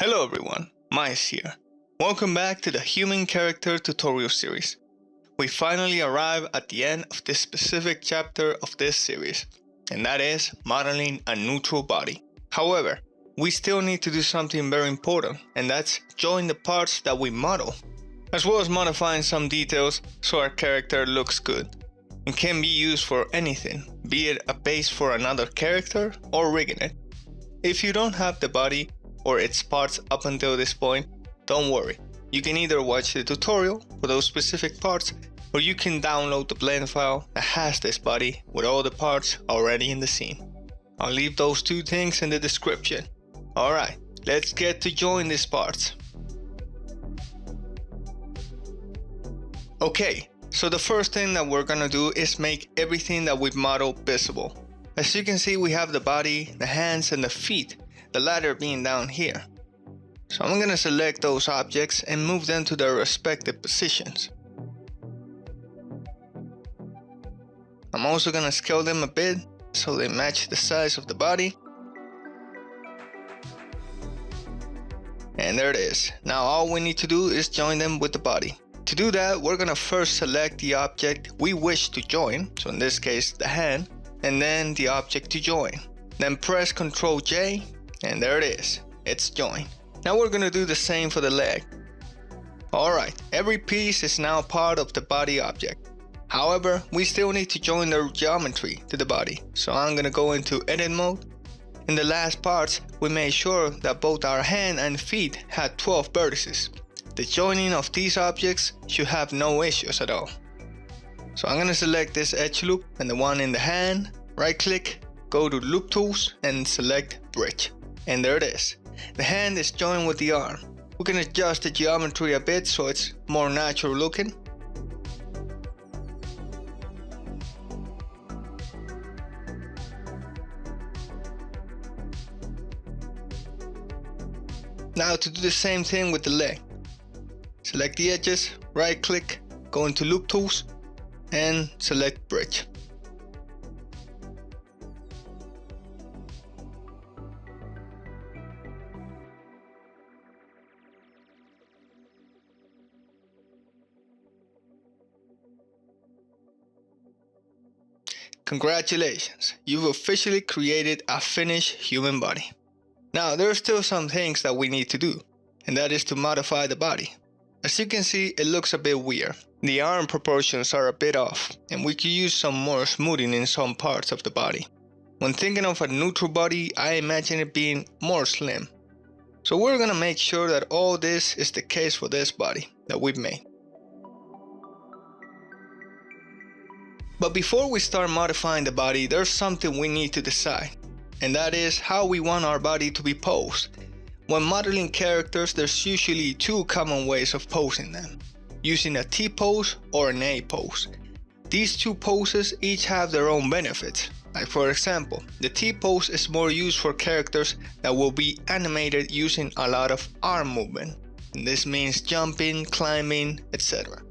Hello everyone, maisth here. Welcome back to the Human Character Tutorial Series. We finally arrive at the end of this specific chapter of this series, and that is modeling a neutral body. However, we still need to do something very important, and that's join the parts that we model, as well as modifying some details so our character looks good. It can be used for anything, be it a base for another character or rigging it. If you don't have the body or its parts up until this point, don't worry. You can either watch the tutorial for those specific parts, or you can download the blend file that has this body with all the parts already in the scene. I'll leave those two things in the description. Alright, let's get to join these parts. Okay, so the first thing that we're gonna do is make everything that we've modeled visible. As you can see, we have the body, the hands, and the feet, the latter being down here. So I'm gonna select those objects and move them to their respective positions. I'm also gonna scale them a bit so they match the size of the body. And there it is. Now all we need to do is join them with the body. To do that, we're gonna first select the object we wish to join, so in this case the hand, and then the object to join. Then press Ctrl J, and there it is, it's joined. Now we're gonna do the same for the leg. Alright, every piece is now part of the body object. However, we still need to join the geometry to the body, so I'm gonna go into edit mode. In the last parts, we made sure that both our hand and feet had 12 vertices. The joining of these objects should have no issues at all. So I'm gonna select this edge loop and the one in the hand, right click, go to loop tools and select bridge. And there it is. The hand is joined with the arm. We can adjust the geometry a bit so it's more natural looking. Now to do the same thing with the leg. Select the edges, right click, go into loop tools and select bridge. Congratulations, you've officially created a finished human body. Now there are still some things that we need to do, and that is to modify the body. As you can see, it looks a bit weird. The arm proportions are a bit off, and we could use some more smoothing in some parts of the body. When thinking of a neutral body, I imagine it being more slim. So we're gonna make sure that all this is the case for this body that we've made. But before we start modifying the body, there's something we need to decide, and that is how we want our body to be posed. When modeling characters, there's usually two common ways of posing them, using a T pose or an A pose. These two poses each have their own benefits. Like for example, the T pose is more used for characters that will be animated using a lot of arm movement. And this means jumping, climbing, etc.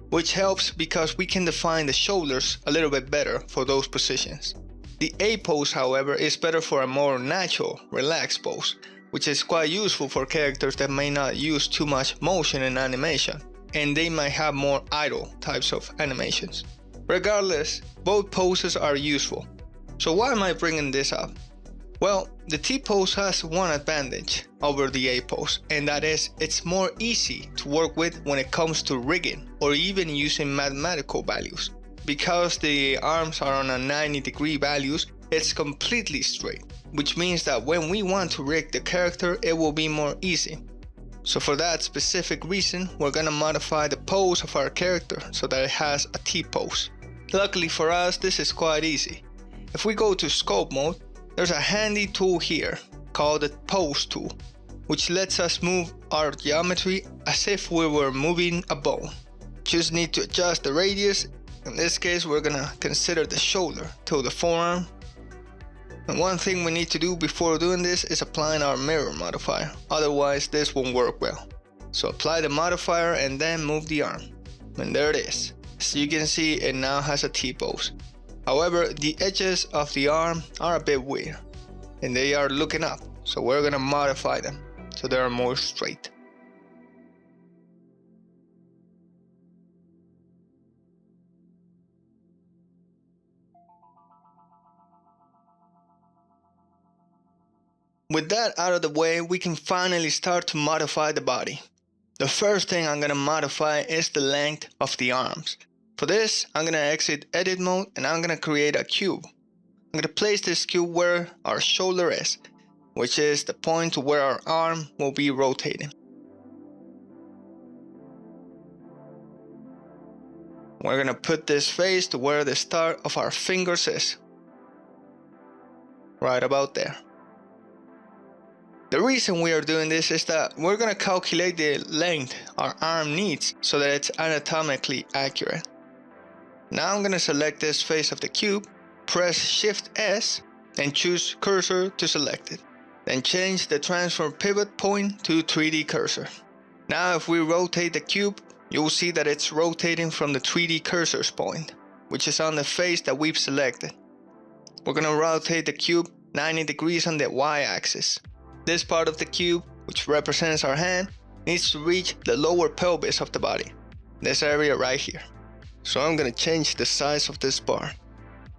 Which helps because we can define the shoulders a little bit better for those positions. The A pose, however, is better for a more natural, relaxed pose, which is quite useful for characters that may not use too much motion in animation, and they might have more idle types of animations. Regardless, both poses are useful. So why am I bringing this up? Well, the T pose has one advantage over the A pose, and that is it's more easy to work with when it comes to rigging or even using mathematical values. Because the arms are on a 90-degree values, it's completely straight, which means that when we want to rig the character, it will be more easy. So for that specific reason, we're gonna modify the pose of our character so that it has a T pose. Luckily for us, this is quite easy. If we go to scope mode, there's a handy tool here called the pose tool, which lets us move our geometry as if we were moving a bone. Just need to adjust the radius. In this case, we're gonna consider the shoulder to the forearm. And one thing we need to do before doing this is applying our mirror modifier, otherwise this won't work well. So apply the modifier and then move the arm. And there it is. So you can see it now has a T pose. However, the edges of the arm are a bit weird, and they are looking up, so we're gonna modify them. so they are more straight. With that out of the way, we can finally start to modify the body. The first thing I'm going to modify is the length of the arms. For this, I'm going to exit edit mode and I'm going to create a cube. I'm going to place this cube where our shoulder is, which is the point to where our arm will be rotating. We're going to put this face to where the start of our fingers is. Right about there. The reason we are doing this is that we're going to calculate the length our arm needs so that it's anatomically accurate. Now I'm going to select this face of the cube, press Shift S and choose cursor to select it. Then change the transform pivot point to 3D cursor. Now if we rotate the cube, you'll see that it's rotating from the 3D cursor's point, which is on the face that we've selected. We're going to rotate the cube 90 degrees on the Y-axis. This part of the cube, which represents our hand, needs to reach the lower pelvis of the body, this area right here. So I'm going to change the size of this part.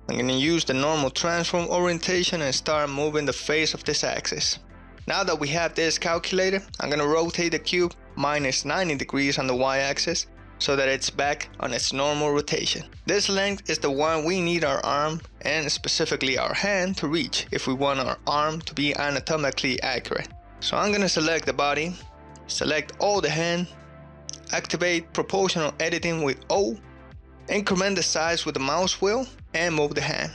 I'm going to use the normal transform orientation and start moving the face of this axis. Now that we have this calculated, I'm going to rotate the cube minus 90 degrees on the Y-axis so that it's back on its normal rotation. This length is the one we need our arm and specifically our hand to reach if we want our arm to be anatomically accurate. So I'm going to select the body, select all the hand, activate proportional editing with O, increment the size with the mouse wheel and move the hand.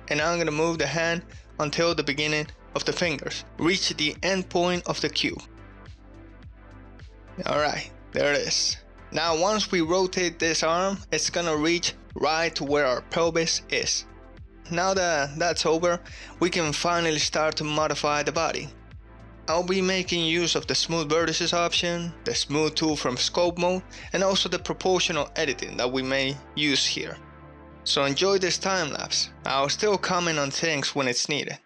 And now I'm going to move the hand until the beginning of the fingers reach the end point of the cube. Alright, there it is. Now once we rotate this arm, it's going to reach right to where our pelvis is. Now that that's over, we can finally start to modify the body. I'll be making use of the smooth vertices option, the smooth tool from scope mode, and also the proportional editing that we may use here. So enjoy this time lapse. I'll still comment on things when it's needed.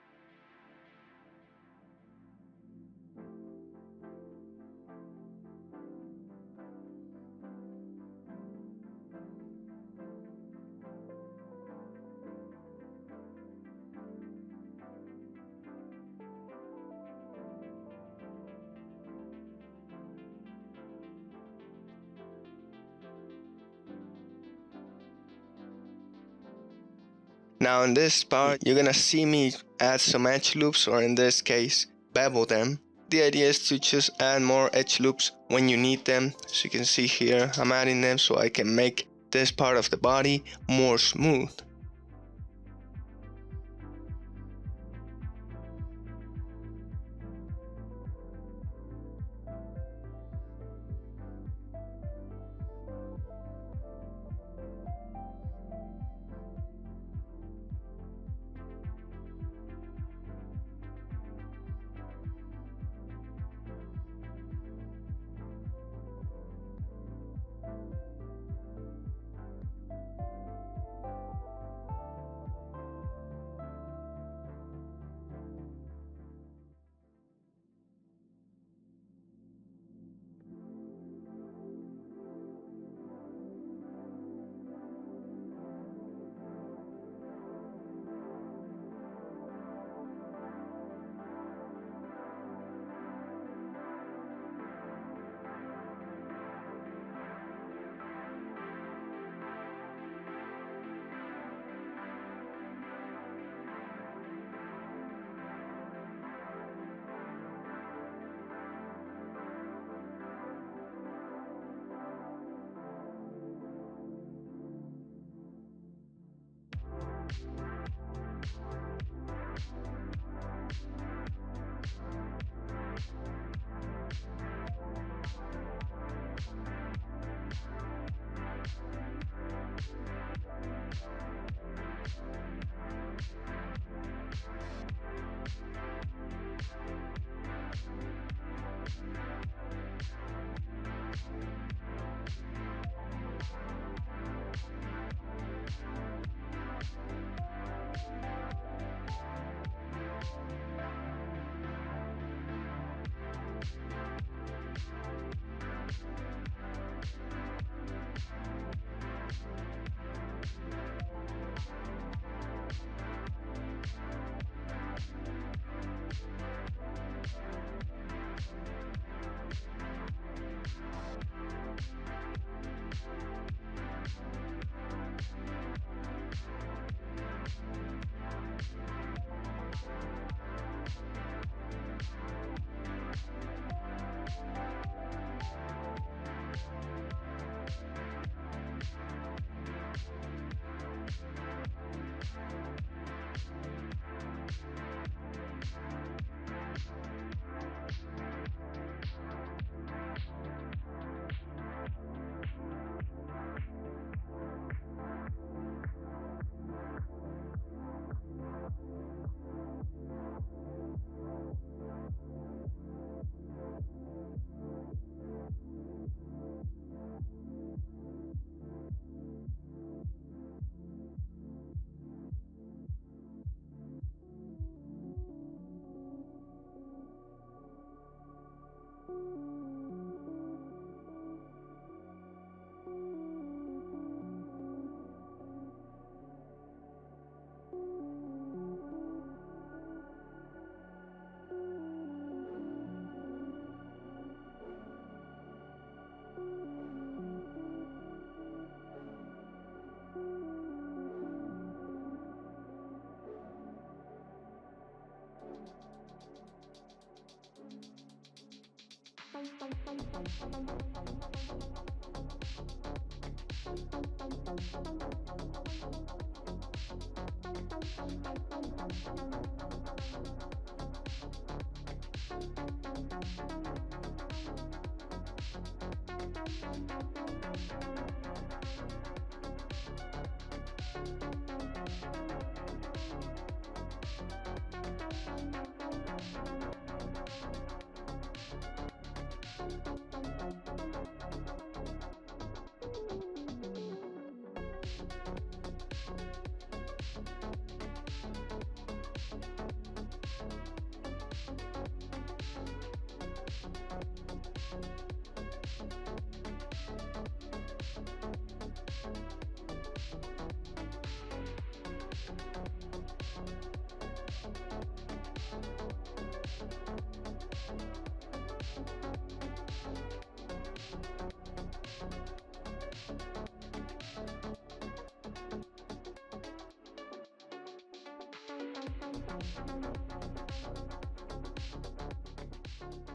Now in this part, you're gonna see me add some edge loops, or in this case, bevel them. The idea is to just add more edge loops when you need them. So you can see here, I'm adding them so I can make this part of the body more smooth.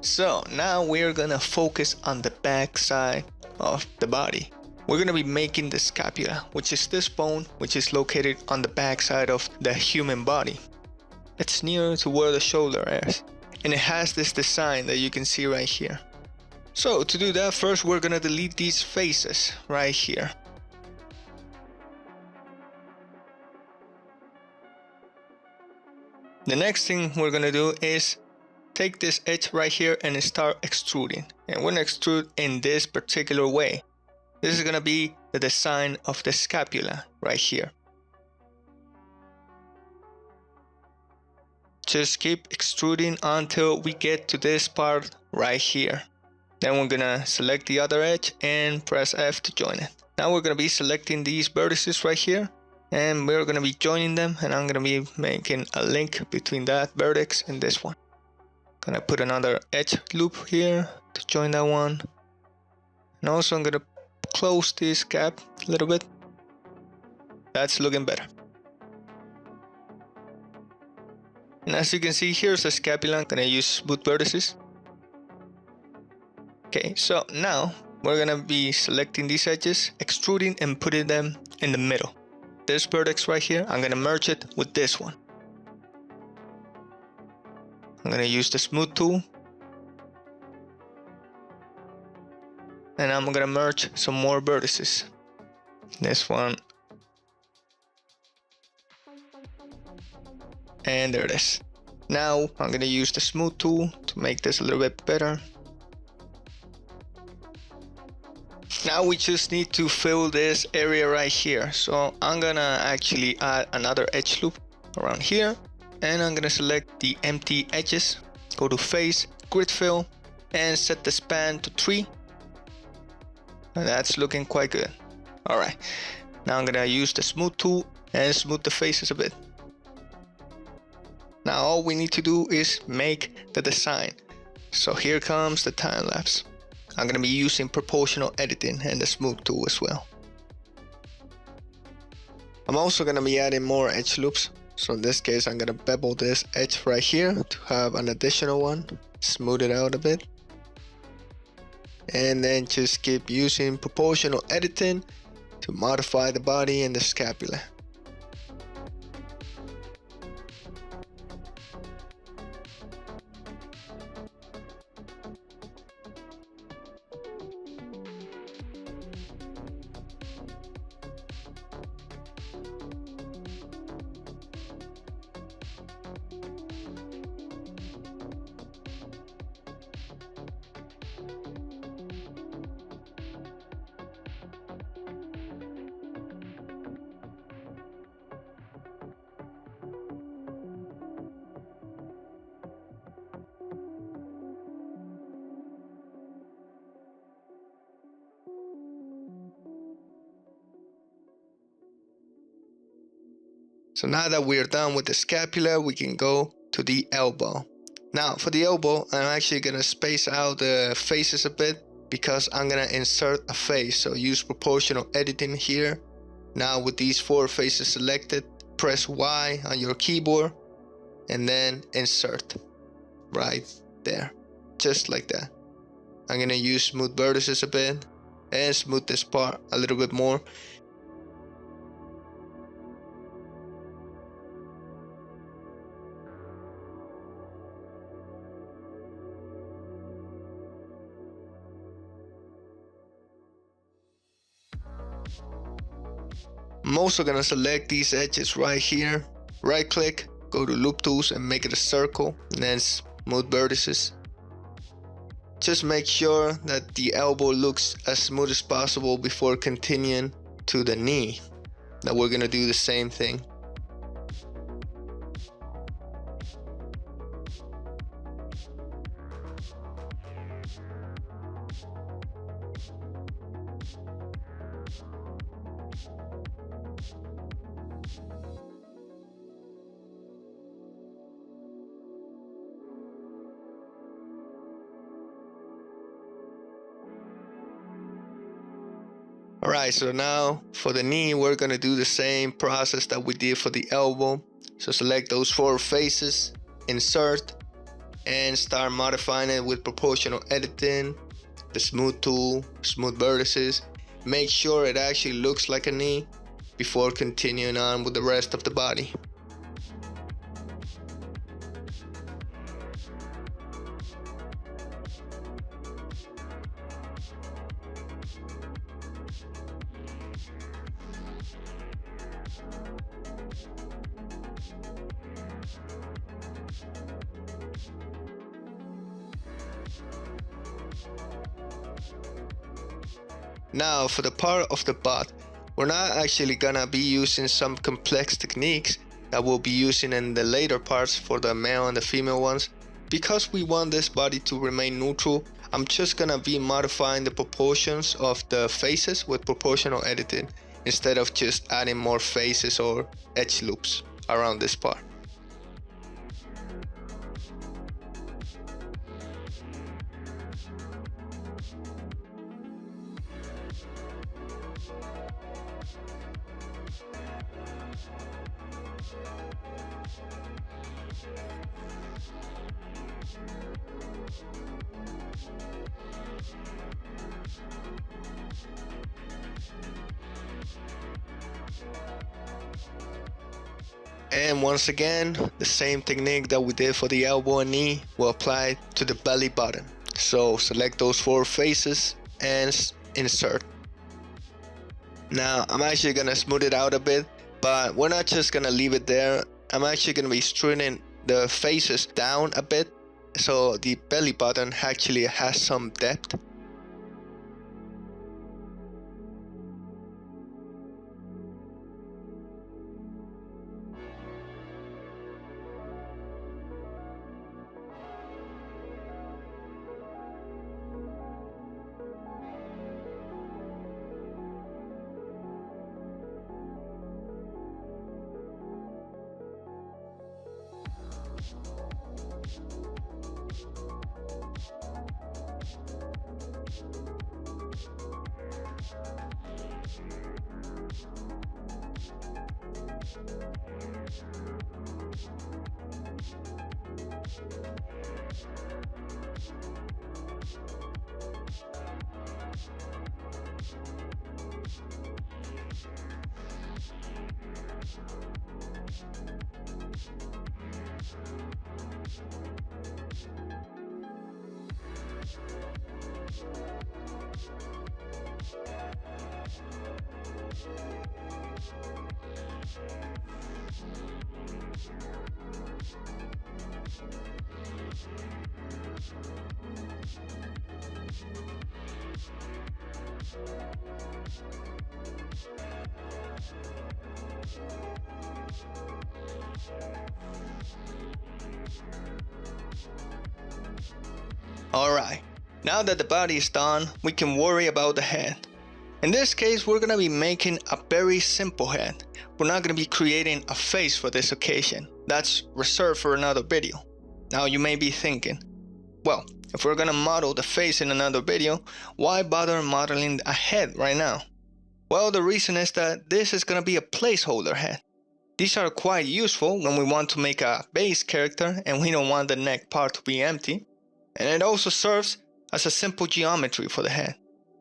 So now we're gonna focus on the back side of the body. We're gonna be making the scapula, which is this bone which is located on the back side of the human body. It's near to where the shoulder is, and it has this design that you can see right here. So to do that, first we're gonna delete these faces right here. The next thing we're gonna do is take this edge right here and start extruding. And we're gonna extrude in this particular way. This is gonna be the design of the scapula right here. Just keep extruding until we get to this part right here. Then we're gonna select the other edge and press F to join it. Now we're gonna be selecting these vertices right here, and we're gonna be joining them, and I'm gonna be making a link between that vertex and this one. Gonna put another edge loop here to join that one. And also I'm gonna close this gap a little bit. That's looking better. And as you can see, here's the scapula. I'm gonna use smooth vertices. Okay, so now we're gonna be selecting these edges, extruding and putting them in the middle. This vertex right here, I'm gonna merge it with this one. I'm gonna use the smooth tool, and I'm gonna merge some more vertices. This one, and there it is. Now I'm gonna use the smooth tool to make this a little bit better. Now we just need to fill this area right here, so I'm gonna actually add another edge loop around here. And I'm gonna select the empty edges, go to face, grid fill, and set the span to 3. And that's looking quite good. Alright, now I'm gonna use the smooth tool and smooth the faces a bit. Now all we need to do is make the design. So here comes the time lapse. I'm gonna be using proportional editing and the smooth tool as well. I'm also gonna be adding more edge loops. So in this case, I'm gonna bevel this edge right here to have an additional one, smooth it out a bit. And then just keep using proportional editing to modify the body and the scapula. So now that we're done with the scapula, we can go to the elbow. Now for the elbow, I'm actually gonna space out the faces a bit because I'm gonna insert a face. So use proportional editing here. Now with these 4 faces selected, press Y on your keyboard and then insert right there, just like that. I'm gonna use smooth vertices a bit and smooth this part a little bit more. I'm also gonna select these edges right here, right click, go to loop tools and make it a circle, and then smooth vertices. Just make sure that the elbow looks as smooth as possible before continuing to the knee. Now we're gonna do the same thing. Alright, so now for the knee, we're gonna do the same process that we did for the elbow. So select those 4 faces, insert, and start modifying it with proportional editing, the smooth tool, smooth vertices. Make sure it actually looks like a knee before continuing on with the rest of the body. Now for the part of the butt, we're not actually gonna be using some complex techniques that we'll be using in the later parts for the male and the female ones. Because we want this body to remain neutral, I'm just gonna be modifying the proportions of the faces with proportional editing instead of just adding more faces or edge loops around this part. And once again, the same technique that we did for the elbow and knee will apply to the belly button. So select those 4 faces and insert. Now I'm actually gonna smooth it out a bit, but we're not just gonna leave it there. I'm actually gonna be straightening the faces down a bit so the belly button actually has some depth. Alright, now that the body is done, we can worry about the head. In this case, we're gonna be making a very simple head. We're not gonna be creating a face for this occasion. That's reserved for another video. Now you may be thinking, well, if we're gonna model the face in another video, why bother modeling a head right now? Well, the reason is that this is gonna be a placeholder head. These are quite useful when we want to make a base character and we don't want the neck part to be empty. And it also serves as a simple geometry for the head,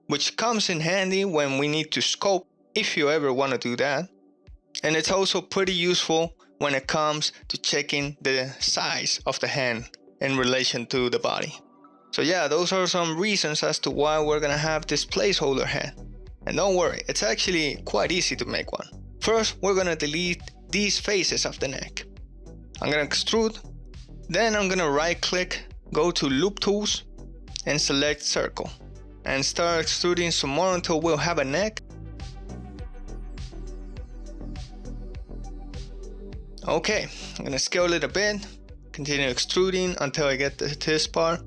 which comes in handy when we need to sculpt if you ever want to do that. And it's also pretty useful when it comes to checking the size of the hand in relation to the body. So yeah, those are some reasons as to why we're gonna have this placeholder head. And don't worry, it's actually quite easy to make one. First, we're gonna delete these faces of the neck. I'm gonna extrude, then I'm gonna right click, go to Loop Tools, and select Circle. And start extruding some more until we'll have a neck. Okay, I'm gonna scale it a bit, continue extruding until I get to this part.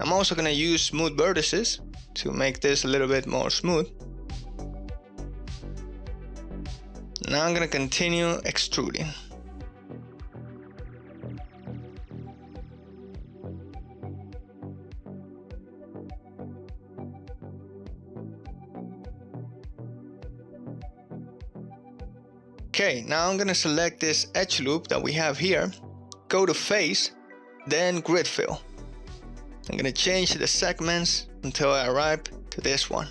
I'm also gonna use smooth vertices to make this a little bit more smooth. Now I'm gonna continue extruding. Okay, now I'm gonna select this edge loop that we have here, go to Face, then Grid Fill. I'm gonna change the segments until I arrive to this one.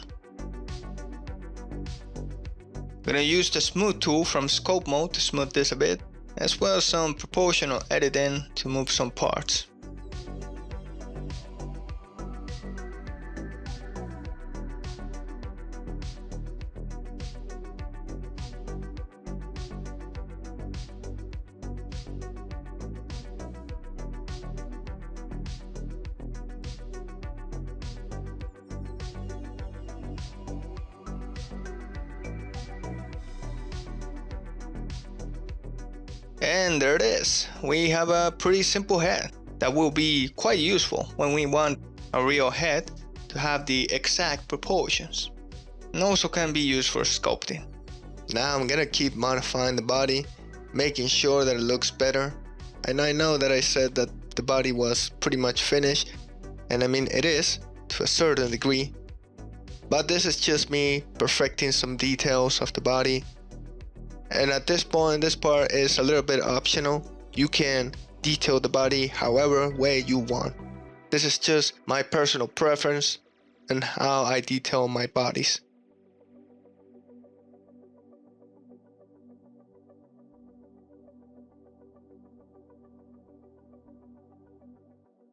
I'm gonna use the Smooth tool from Scope Mode to smooth this a bit, as well as some proportional editing to move some parts. And there it is. We have a pretty simple head that will be quite useful when we want a real head to have the exact proportions, and also can be used for sculpting. Now I'm gonna keep modifying the body, making sure that it looks better. And I know that I said that the body was pretty much finished, and I mean it is to a certain degree, but this is just me perfecting some details of the body. And at this point, this part is a little bit optional. You can detail the body however way you want. This is just my personal preference and how I detail my bodies.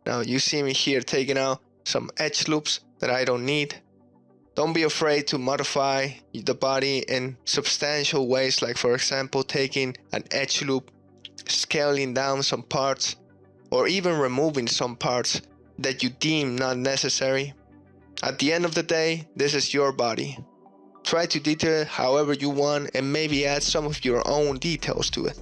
Now you see me here taking out some edge loops that I don't need. Don't be afraid to modify the body in substantial ways, like for example taking an edge loop, scaling down some parts, or even removing some parts that you deem not necessary. At the end of the day, this is your body. Try to detail it however you want and maybe add some of your own details to it.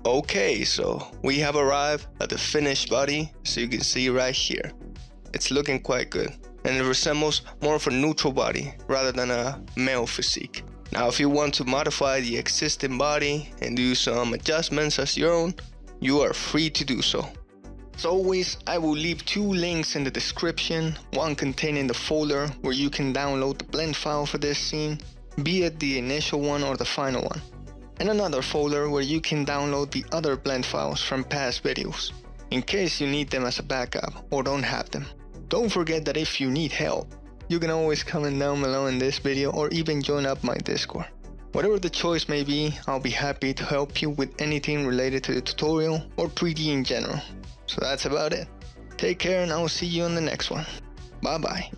Okay, so we have arrived at the finished body, so you can see right here. It's looking quite good, and it resembles more of a neutral body rather than a male physique. Now if you want to modify the existing body and do some adjustments as your own, you are free to do so. As always, I will leave 2 links in the description, one containing the folder where you can download the blend file for this scene, be it the initial one or the final one, and another folder where you can download the other blend files from past videos, in case you need them as a backup or don't have them. Don't forget that if you need help, you can always comment down below in this video or even join up my Discord. Whatever the choice may be, I'll be happy to help you with anything related to the tutorial or 3D in general. So that's about it. Take care and I'll see you on the next one. Bye bye.